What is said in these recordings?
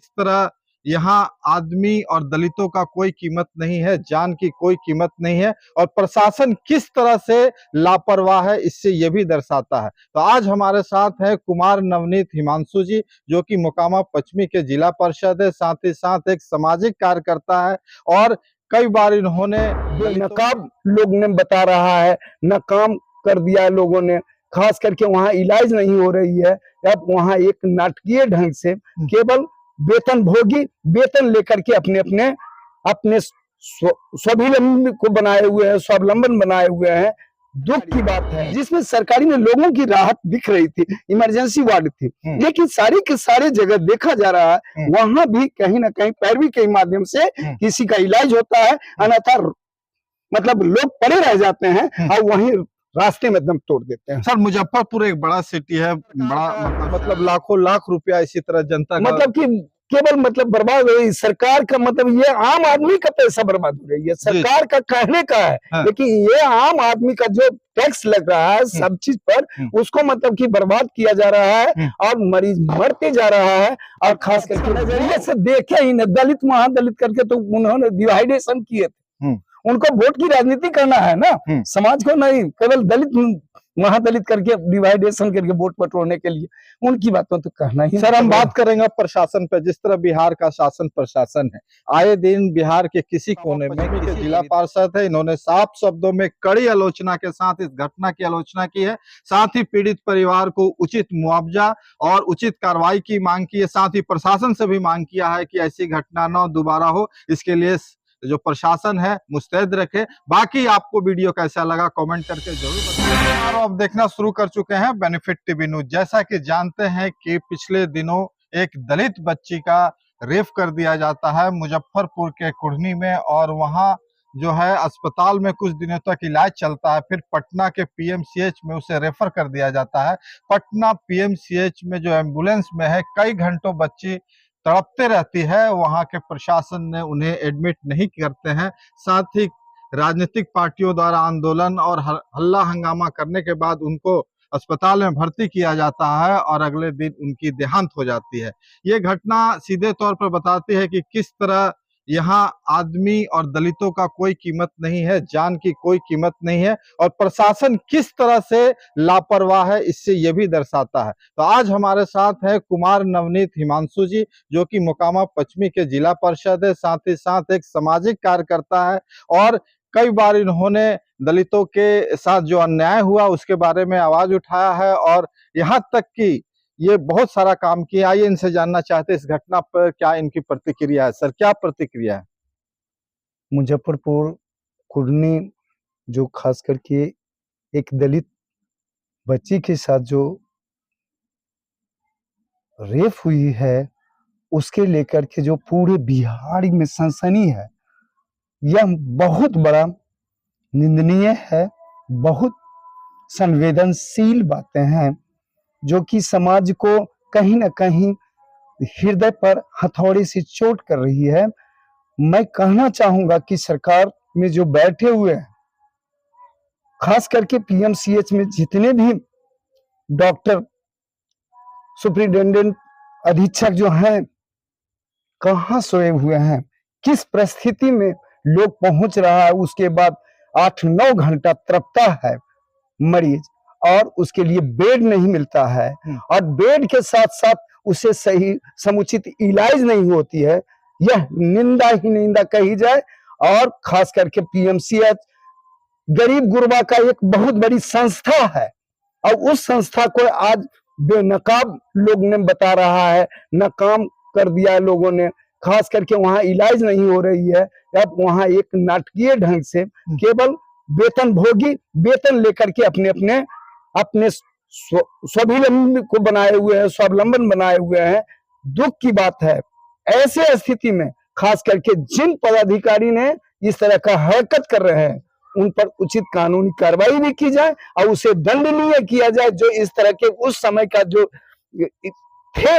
इस तरह यहाँ आदमी और दलितों का कोई कीमत नहीं है, जान की कोई कीमत नहीं है और प्रशासन किस तरह से लापरवाह है इससे ये भी दर्शाता है। तो आज हमारे साथ है कुमार नवनीत हिमांशु जी, जो कि मोकामा पश्चिमी के जिला पार्षद है, साथ ही साथ एक सामाजिक कार्यकर्ता है और कई बार इन्होंने नकाब लोग ने बता रहा है, नाकाम कर दिया है लोगों ने। खास करके वहाँ इलाज नहीं हो रही है। अब वहाँ एक नाटकीय ढंग से केवल वेतन भोगी वेतन लेकर के अपने अपने अपने स्वाभिलंबन को बनाए हुए हैं, स्वावलंबन बनाए हुए हैं। दुख की बात है जिसमें सरकारी में लोगों की राहत दिख रही थी, इमरजेंसी वार्ड थी, लेकिन सारी के सारे जगह देखा जा रहा है वहां भी कहीं ना कहीं पैरवी के माध्यम से किसी का इलाज होता है, अन्यथा मतलब लोग पड़े रह जाते हैं और वहीं रास्ते में दम तोड़ देते हैं। सर, मुजफ्फरपुर एक बड़ा सिटी है, बड़ा मतलब लाखों लाख रुपया इसी तरह जनता का मतलब कि केवल मतलब बर्बाद हो रही सरकार का, मतलब ये आम आदमी का पैसा बर्बाद हो रही है। सरकार का कहने का है लेकिन ये आम आदमी का जो टैक्स लग रहा है सब चीज पर, उसको मतलब कि बर्बाद किया जा रहा है और मरीज मरते जा रहा है। और खास करके नजरिए से देखे ही न दलित महादलित करके तो उन्होंने डिवाइडेशन किए थे। उनको वोट की राजनीति करना है ना, समाज को नहीं, केवल दलित महादलित करके डिवाइडेशन करके वोट बटोरने के लिए उनकी बातों तो कहना ही। सर, हम बात करेंगे प्रशासन पे। जिस तरह बिहार का शासन प्रशासन है, आए दिन बिहार के किसी कोने में किसी जिला पार्षद है, इन्होंने साफ शब्दों में कड़ी आलोचना के साथ इस घटना की आलोचना की है। साथ ही पीड़ित परिवार को उचित मुआवजा और उचित कार्रवाई की मांग की है। साथ ही प्रशासन से भी मांग किया है कि ऐसी घटना न दोबारा हो, इसके लिए जो प्रशासन है मुस्तैद रखे। बाकी आपको वीडियो कैसा लगा कमेंट करके जरूर बताएं। अब देखना शुरू कर चुके हैं बेनिफिट टीवी न्यूज। जैसा कि जानते हैं कि पिछले दिनों एक दलित बच्ची का रेप कर दिया जाता है मुजफ्फरपुर के कुढ़नी में, और वहां जो है अस्पताल में कुछ दिनों तक इलाज चलता है, फिर पटना के पीएमसीएच में उसे रेफर कर दिया जाता है। पटना पीएमसीएच में जो एम्बुलेंस में है, कई घंटों बच्ची तड़पते रहती है, वहां के प्रशासन ने उन्हें एडमिट नहीं करते हैं। साथ ही राजनीतिक पार्टियों द्वारा आंदोलन और हल्ला हंगामा करने के बाद उनको अस्पताल में भर्ती किया जाता है और अगले दिन उनकी देहांत हो जाती है। ये घटना सीधे तौर पर बताती है कि किस तरह यहाँ आदमी और दलितों का कोई कीमत नहीं है, जान की कोई कीमत नहीं है और प्रशासन किस तरह से लापरवाह है इससे ये भी दर्शाता है। तो आज हमारे साथ है कुमार नवनीत हिमांशु जी, जो कि मोकामा पश्चिमी के जिला पार्षद है, साथ ही साथ एक सामाजिक कार्यकर्ता है और कई बार इन्होंने दलितों के साथ जो अन्याय हुआ उसके बारे में आवाज उठाया है और यहाँ तक कि ये बहुत सारा काम किया। आइए इनसे जानना चाहते हैं इस घटना पर क्या इनकी प्रतिक्रिया है। सर, क्या प्रतिक्रिया है? मुजफ्फरपुर कुढ़नी जो खास करके एक दलित बच्ची के साथ जो रेप हुई है, उसके लेकर के जो पूरे बिहार में सनसनी है, यह बहुत बड़ा निंदनीय है। बहुत संवेदनशील बातें हैं जो कि समाज को कहीं ना कहीं हृदय पर हथौड़े से चोट कर रही है। मैं कहना चाहूंगा कि सरकार में जो बैठे हुए हैं, खास करके पीएमसीएच में जितने भी डॉक्टर सुप्रिंटेंडेंट अधीक्षक जो हैं, कहाँ सोए हुए हैं, किस परिस्थिति में लोग पहुंच रहा है, उसके बाद 8-9 घंटा तड़पता है मरीज और उसके लिए बेड नहीं मिलता है और बेड के साथ साथ उसे सही समुचित इलाज नहीं होती है। यह निंदा ही निंदा कही जाए। और खास करके पीएमसीएच गरीब गुरबा का एक बहुत बड़ी संस्था है और उस संस्था को आज बेनकाब लोग ने बता रहा है, नाकाम कर दिया है लोगों ने। खास करके वहाँ इलाज नहीं हो रही है। अब वहाँ एक नाटकीय ढंग से केवल वेतन भोगी वेतन लेकर के अपने अपने अपने स्वाभिलंबन को बनाए हुए हैं, स्वावलंबन बनाए हुए हैं। दुख की बात है। ऐसे स्थिति में खास करके जिन पदाधिकारी ने इस तरह का हरकत कर रहे हैं, उन पर उचित कानूनी कार्रवाई भी की जाए और उसे दंडनीय किया जाए। जो इस तरह के उस समय का जो थे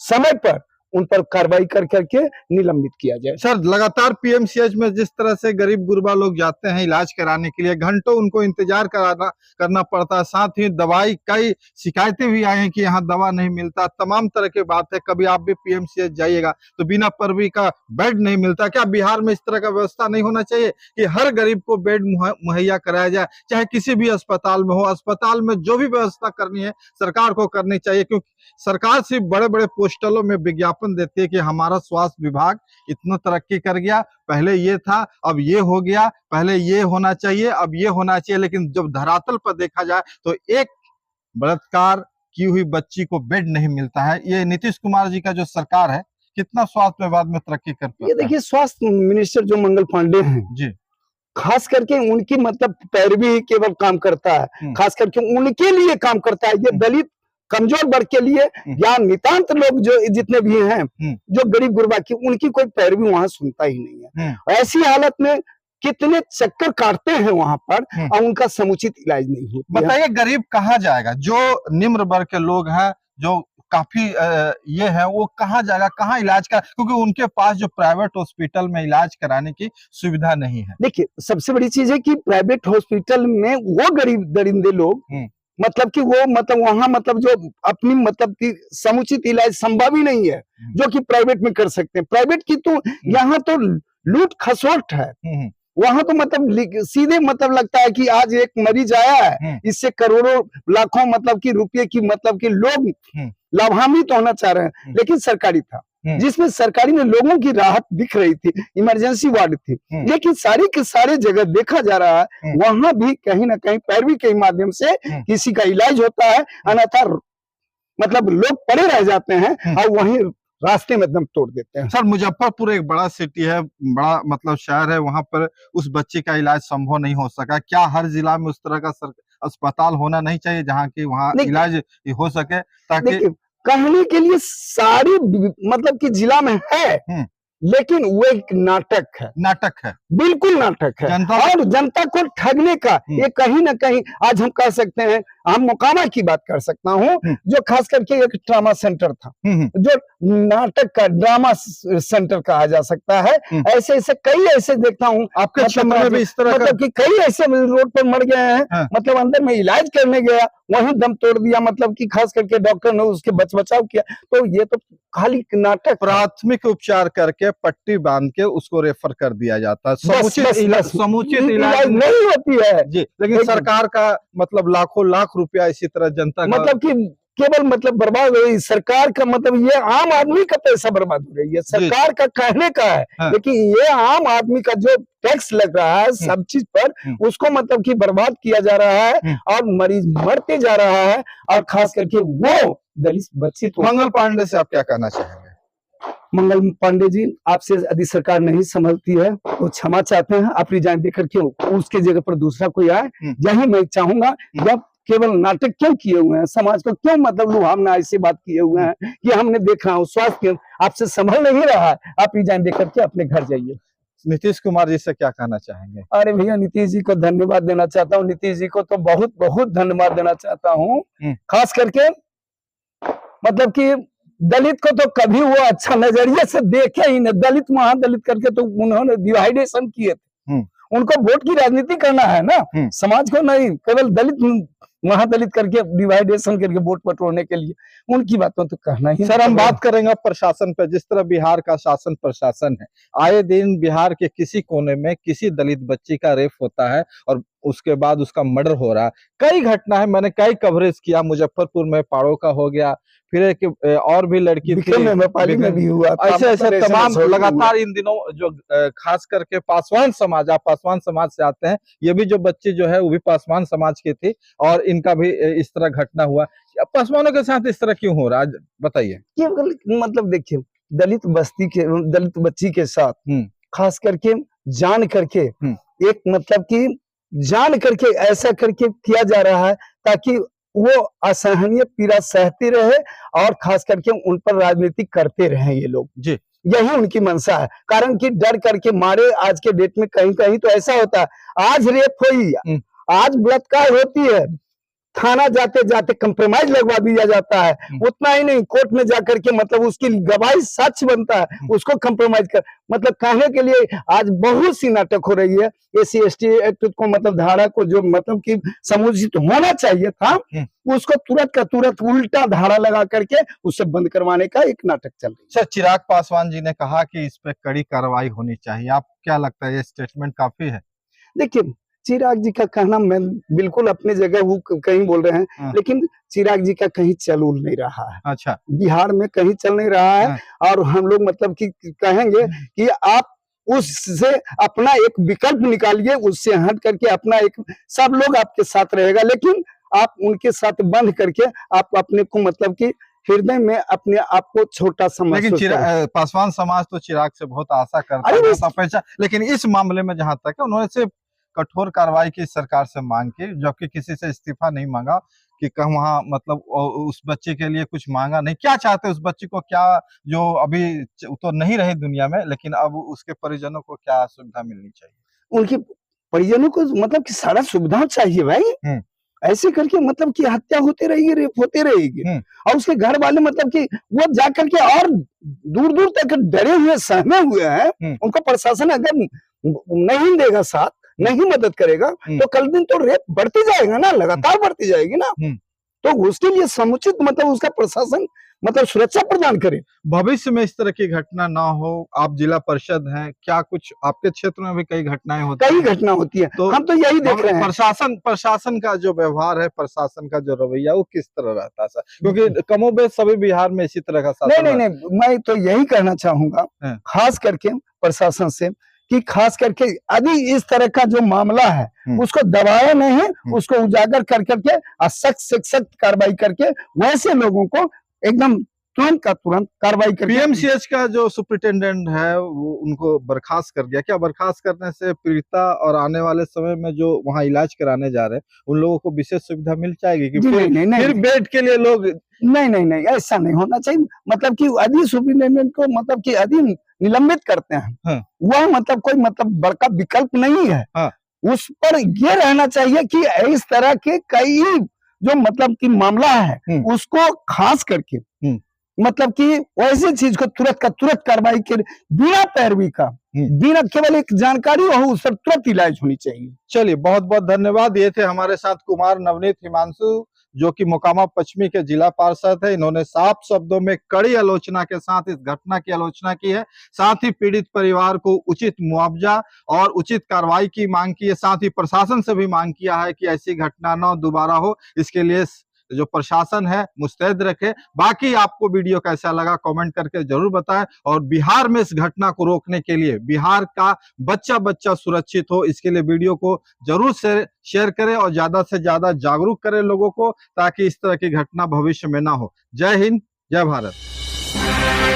समय पर उन पर कार्रवाई कर करके निलंबित किया जाए। सर, लगातार पीएमसीएच में जिस तरह से गरीब गुरबा लोग जाते हैं इलाज कराने के लिए, घंटों उनको इंतजार करना पड़ता है, साथ ही दवाई, कई शिकायतें भी आई हैं कि यहाँ दवा नहीं मिलता, तमाम तरह की बात है। कभी आप भी पीएमसीएच जाइएगा तो बिना पर्वी का बेड नहीं मिलता। क्या बिहार में इस तरह का व्यवस्था नहीं होना चाहिए कि हर गरीब को बेड मुहैया कराया जाए, चाहे किसी भी अस्पताल में हो? अस्पताल में जो भी व्यवस्था करनी है सरकार को करनी चाहिए, क्योंकि सरकार सिर्फ बड़े बड़े पोस्टरों में विज्ञापन देती है कि हमारा स्वास्थ्य विभाग इतना तरक्की कर गया, पहले ये था अब ये हो गया, पहले ये होना चाहिए अब ये होना चाहिए। लेकिन जब धरातल पर देखा जाए तो एक बलात्कार की हुई बच्ची को बेड नहीं मिलता है। ये नीतीश कुमार जी का जो सरकार है कितना स्वास्थ्य विभाग में तरक्की कर पाता है? ये देखिए, स्वास्थ्य मिनिस्टर जो मंगल पांडे हैं जी, खास करके उनकी मतलब पैरवी ही केवल काम करता है, खास करके उनके लिए काम करता है। ये दलित कमजोर वर्ग के लिए या नितांत लोग जो जितने भी हैं, जो गरीब गुरबा की, उनकी कोई पैरवी वहां सुनता ही नहीं है। ऐसी हालत में कितने चक्कर काटते हैं वहां पर और उनका समुचित इलाज नहीं होता। बताइए गरीब कहाँ जाएगा? जो निम्न वर्ग के लोग हैं, जो काफी ये है, वो कहाँ जाएगा, कहाँ इलाज का? क्योंकि उनके पास जो प्राइवेट हॉस्पिटल में इलाज कराने की सुविधा नहीं है। देखिए, सबसे बड़ी चीज है कि प्राइवेट हॉस्पिटल में वो गरीब दरिंदे लोग मतलब कि वो मतलब वहां मतलब जो अपनी मतलब की समुचित इलाज संभव ही नहीं है जो कि प्राइवेट में कर सकते हैं। प्राइवेट की तो यहाँ तो लूट खसोट है। वहां तो मतलब सीधे मतलब लगता है कि आज एक मरीज आया है, इससे करोड़ों लाखों मतलब की रुपये की मतलब कि लोग लाभान्वित होना चाह रहे हैं। लेकिन सरकारी था जिसमें सरकारी में लोगों की राहत दिख रही थी, इमरजेंसी वार्ड थी। लेकिन सारी के सारे जगह देखा जा रहा है वहां भी कहीं ना कहीं पैरवी के माध्यम से किसी का इलाज होता है, अन्यथा मतलब लोग पड़े रह जाते हैं और वहीं रास्ते में दम तोड़ देते हैं। सर, मुजफ्फरपुर एक बड़ा सिटी है, बड़ा मतलब शहर है, वहां पर उस बच्चे का इलाज संभव नहीं हो सका। क्या हर जिला में उस तरह का अस्पताल होना नहीं चाहिए जहां की वहां इलाज हो सके? ताकि कहने के लिए सारी मतलब कि जिला में है, लेकिन वो एक नाटक है। नाटक है, बिल्कुल नाटक है। और जनता को ठगने का ये कहीं ना कहीं आज हम कह सकते हैं, हम मोकामा की बात कर सकता हूँ, जो खास करके एक ट्रामा सेंटर था, जो नाटक का ड्रामा सेंटर कहा जा सकता है। ऐसे ऐसे कई ऐसे देखता हूँ आपके क्षेत्र में भी इस तरह मतलब कि कई ऐसे रोड पर मर गए हैं। मतलब अंदर में इलाज करने गया, वहीं दम तोड़ दिया, मतलब कि खास करके डॉक्टर ने उसके बचाव किया। तो ये तो खाली नाटक। प्राथमिक उपचार करके पट्टी बांध के उसको रेफर कर दिया जाता है, समुचित इलाज नहीं होती है जी। लेकिन सरकार का मतलब लाखों लाख रुपया इसी तरह जनता मतलब कि केवल मतलब बर्बाद हो रही। सरकार का मतलब ये आम आदमी का पैसा बर्बाद हो रही है। सरकार का कहने का है, लेकिन ये आम आदमी का जो टैक्स लग रहा है सब चीज पर, उसको मतलब कि बर्बाद किया जा रहा है और मरीज मरते जा रहा है। और खास करके वो दलित बच्चे। मंगल पांडे से आप क्या कहना चाहेंगे? मंगल पांडे जी, आपसे यदि सरकार नहीं समझती है तो क्षमा चाहते हैं। आप रिजाइन देकर क्यों उसके जगह पर दूसरा कोई आए, यही मैं चाहूंगा। जब केवल नाटक क्यों किए हुए हैं, समाज को क्यों मतलब लुभावना ऐसी बात किए हुए हैं कि हमने देख रहा हूँ स्वास्थ्य आपसे संभल नहीं रहा है, आप रिजाइन देकर के अपने घर जाइए। नीतीश कुमार जी से क्या कहना चाहेंगे? अरे भैया, नीतीश जी को धन्यवाद देना चाहता हूँ। नीतीश जी को तो बहुत बहुत धन्यवाद देना चाहता हूँ। खास करके मतलब कि दलित को तो कभी वो अच्छा नजरिए से देखे ही नहीं। दलित महादलित करके तो उन्होंने डिवाइडेशन किए थे। उनको वोट की राजनीति करना है ना, समाज को नहीं, केवल दलित महादलित करके डिवाइडेशन करके वोट बटोरने के लिए उनकी बातों तो कहना ही। सर, हम बात करेंगे प्रशासन पे। जिस तरह बिहार का शासन प्रशासन है, आए दिन बिहार के किसी कोने में किसी दलित बच्ची का रेप होता है और उसके बाद उसका मर्डर हो रहा है। कई घटना है, मैंने कई कवरेज किया। मुजफ्फरपुर में पाड़ो का हो गया, फिर एक और भी लड़की में भी हुआ। ऐसे ऐसे तमाम लगातार इन दिनों जो खास करके पासवान समाज, आप पासवान समाज से आते हैं, ये भी जो बच्ची जो है वो भी पासवान समाज की थी और इनका भी इस तरह घटना हुआ। पासवानों के साथ इस तरह क्यों हो रहा है, बताइए? मतलब देखिए, दलित बच्ची के साथ खास करके जान करके एक मतलब कि जान करके ऐसा करके किया जा रहा है ताकि वो असहनीय पीड़ा सहती रहे और खास करके उन पर राजनीति करते रहे ये लोग जी। यही उनकी मंशा है। कारण कि डर करके मारे आज के डेट में कहीं कहीं तो ऐसा होता है, आज रेप हुई, आज बलात्कार होती है, थाना जाते जाते कंप्रोमाइज लगवा दिया जाता है। उतना ही नहीं, कोर्ट में जाकर के मतलब उसकी गवाही साक्ष्य बनता है, उसको कंप्रोमाइज कर मतलब कहने के लिए आज बहुत सी नाटक हो रही है। SC/ST एक्ट को मतलब धारा को जो मतलब कि समुचित होना चाहिए था, उसको तुरंत का तुरंत उल्टा धारा लगा करके उससे बंद करवाने का एक नाटक चल रही है। सर, चिराग पासवान जी ने कहा कि इस पे कड़ी कार्रवाई होनी चाहिए, आप क्या लगता है ये स्टेटमेंट काफी है? देखिए, चिराग जी का कहना मैं बिल्कुल अपनी जगह वो कहीं बोल रहे हैं, लेकिन चिराग जी का कहीं चल उल नहीं रहा है। अच्छा, बिहार में कहीं चल नहीं रहा है। और हम लोग मतलब कि कहेंगे कि आप उससे अपना एक विकल्प निकालिए, उससे हट करके अपना एक, सब लोग आपके साथ रहेगा, लेकिन आप उनके साथ बंध करके आप अपने को मतलब कि हृदय में अपने आप को छोटा समझ। लेकिन पासवान समाज तो चिराग से बहुत आशा करता है, बहुत अपेक्षा, लेकिन इस मामले में जहां तक है, उन्होंने सिर्फ कठोर कार्रवाई की सरकार से मांग की, जबकि किसी से इस्तीफा नहीं मांगा कि कहीं वहां मतलब उस बच्चे के लिए कुछ मांगा नहीं। क्या चाहते उस बच्चे को, क्या जो अभी तो नहीं रहे दुनिया में, लेकिन अब उसके परिजनों को क्या सुविधा मिलनी चाहिए? उनके परिजनों को मतलब कि सारा सुविधा चाहिए भाई। ऐसे करके मतलब कि हत्या होती रहेगी, रेप होती रहेगी, और उसके घर वाले मतलब कि वो जाकर के और दूर दूर तक डरे हुए, सहमे हुए हैं। उनको प्रशासन अगर नहीं देगा साथ, नहीं मदद करेगा, तो कल दिन तो रेप बढ़ती जाएगा ना, लगातार बढ़ती जाएगी ना। तो उसके लिए समुचित मतलब उसका प्रशासन मतलब सुरक्षा प्रदान करे। भविष्य में इस तरह की घटना ना हो। आप जिला परिषद हैं, क्या कुछ आपके क्षेत्र में भी कई घटनाएं होती हैं? कई घटना होती है, तो हम तो यही देख रहे हैं। प्रशासन का जो व्यवहार है, प्रशासन का जो रवैया, वो किस तरह रहता है सर? क्योंकि कमोबेश सभी बिहार में इसी तरह का शासन। नहीं, मैं तो यही कहना चाहूंगा खास करके प्रशासन से कि खास करके यदि इस तरह का जो मामला है उसको दबाया नहीं, उसको उजागर कर करके सख्त से सख्त कार्रवाई करके वैसे लोगों को एकदम तुरंत का तुरंत कार्रवाई करके। PMCH का जो सुपरिटेंडेंट है वो उनको बर्खास्त कर दिया, क्या बर्खास्त करने से पीड़िता और आने वाले समय में जो वहाँ इलाज कराने जा रहे हैं उन लोगों को विशेष सुविधा मिल जाएगी कि फिर बेड के लिए लोग? नहीं, ऐसा नहीं होना चाहिए। मतलब कि यदि सुपरिटेंडेंट को मतलब कि यदि निलंबित करते हैं, वह मतलब कोई मतलब बड़का विकल्प नहीं है। उस पर यह रहना चाहिए कि इस तरह के कई जो मतलब कि मामला है उसको खास करके मतलब कि वैसे चीज को तुरंत का तुरंत कार्रवाई के बिना पैरवी का, बिना केवल एक जानकारी हो, उस पर तुरंत इलाज होनी चाहिए। चलिए, बहुत बहुत धन्यवाद। ये थे हमारे साथ कुमार नवनीत हिमांशु, जो कि मोकामा पश्चिमी के जिला पार्षद है। इन्होंने साफ शब्दों में कड़ी आलोचना के साथ इस घटना की आलोचना की है, साथ ही पीड़ित परिवार को उचित मुआवजा और उचित कार्रवाई की मांग की है, साथ ही प्रशासन से भी मांग किया है कि ऐसी घटना न दोबारा हो, इसके लिए जो प्रशासन है मुस्तैद रखे। बाकी आपको वीडियो कैसा लगा कमेंट करके जरूर बताएं, और बिहार में इस घटना को रोकने के लिए, बिहार का बच्चा बच्चा सुरक्षित हो, इसके लिए वीडियो को जरूर शेयर करें और ज्यादा से ज्यादा जागरूक करें लोगों को, ताकि इस तरह की घटना भविष्य में ना हो। जय हिंद, जय भारत।